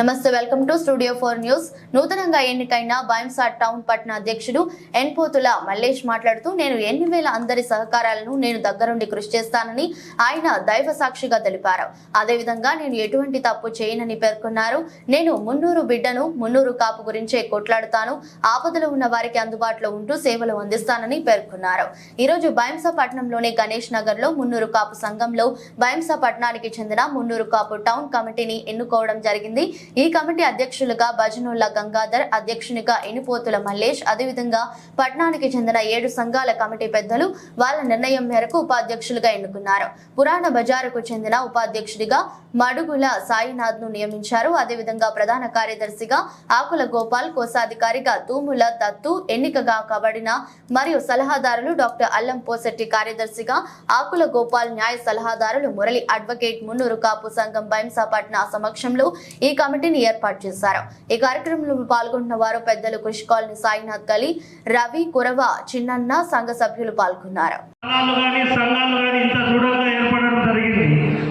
నమస్తే, welcome to studio 4 news. నూతనంగా ఎన్నికైన బైంసా టౌన్ పట్టణ అధ్యక్షుడు ఎన్పోతుల మల్లేష్ మాట్లాడుతూ, నేను ఎన్ని వేల అందరి సహకారాలను నేను దగ్గరుండి కృషి చేస్తానని ఆయన దైవ సాక్షిగా తెలిపారు. అదేవిధంగా నేను ఎటువంటి తప్పు చేయనని పేర్కొన్నారు. నేను మున్నూరు బిడ్డను, మున్నూరు కాపు గురించే కొట్లాడుతాను. ఆపదలో ఉన్న వారికి అందుబాటులో ఉంటూ సేవలు అందిస్తానని పేర్కొన్నారు. ఈ రోజు బైంసా పట్టణంలోని గణేష్ నగర్ లో మున్నూరు కాపు సంఘంలో బైంసా పట్టణానికి చెందిన మున్నూరు కాపు టౌన్ కమిటీని ఎన్నుకోవడం జరిగింది. ఈ కమిటీ అధ్యక్షులుగా భజనోళ్ల గంగాధర్, అధ్యక్షునిగా ఎనిపోతుల మల్లేష్, అదేవిధంగా పట్టణానికి చెందిన 7 సంఘాల కమిటీ పెద్దలు వాళ్ళ నిర్ణయం మేరకు ఉపాధ్యక్షులుగా ఎన్నుకున్నారు. పురాణ బజారుకు చెందిన ఉపాధ్యక్షుడిగా మడుగుల సాయినాథ్ ను నియమించారు. అదేవిధంగా ప్రధాన కార్యదర్శిగా ఆకుల గోపాల్, కోశాధికారిగా తూముల దత్తు ఎన్నికగా కాబడిన మరియు సలహాదారులు డాక్టర్ అల్లం పోసెట్టి, కార్యదర్శిగా ఆకుల గోపాల్, న్యాయ సలహాదారులు మురళి, అడ్వకేట్ మున్నూరు కాపు సంఘం బైంసా పట్న సమక్షంలో ఈ కమిటీని ఏర్పాటు చేశారు. ఈ కార్యక్రమంలో పాల్గొన్న వారు పెద్దలు కృషి కాలనీ సాయినాథ్ కలి, రవి, కురవ, చిన్నన్న, సంఘ సభ్యులు పాల్గొన్నారు.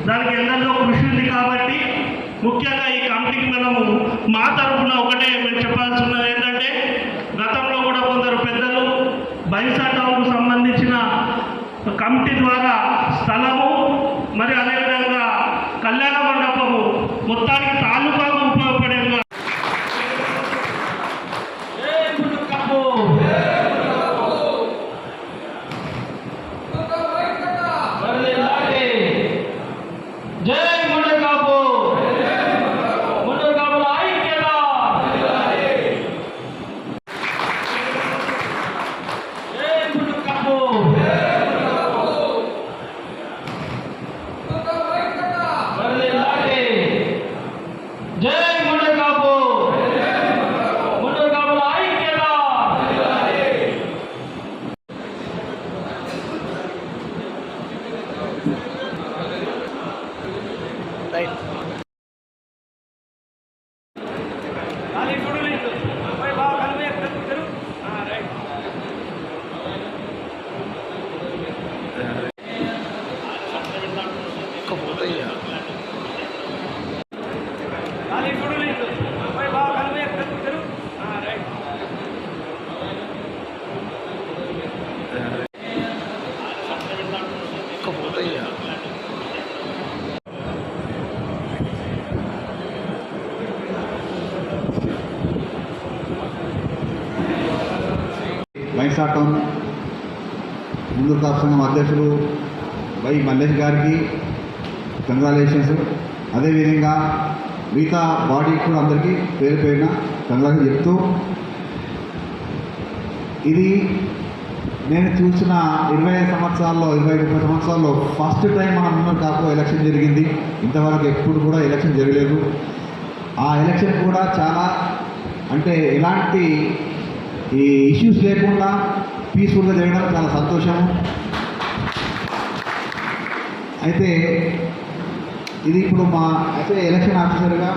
దానికి ఎందరిలో కృషి ఉంది కాబట్టి ముఖ్యంగా ఈ కమిటీకి మనము మా తరఫున ఒకటే మేము చెప్పాల్సి ఉన్నది ఏంటంటే, గతంలో కూడా కొందరు పెద్దలు బైంసా టౌన్కు సంబంధించిన కమిటీ ద్వారా స్థలము మరి అదేవిధంగా కళ్యాణ మండపము మొత్తానికి తాలూకాకు ఉపయోగపడే బైంసా టౌన్ మున్నూరు కాపు సంఘం అధ్యక్షులు వై మల్లేష్ గారికి కంగ్రాచులేషన్స్. అదేవిధంగా మిగతా బాడీ కూడా అందరికీ పేరు పేరున కంగ్రాచులేషన్ చెప్తూ, ఇది నేను చూసిన 20 సంవత్సరాల్లో ఫస్ట్ టైం మన మున్నూరు కాపు ఎలక్షన్ జరిగింది. ఇంతవరకు ఎప్పుడు కూడా ఎలక్షన్ జరగలేదు. ఆ ఎలక్షన్ కూడా చాలా అంటే ఎలాంటి ఈ ఇష్యూస్ లేకుండా పీస్ఫుల్గా జరగడం చాలా సంతోషము. అయితే ఇది ఇప్పుడు మా అయితే ఎలక్షన్ ఆఫీసర్గా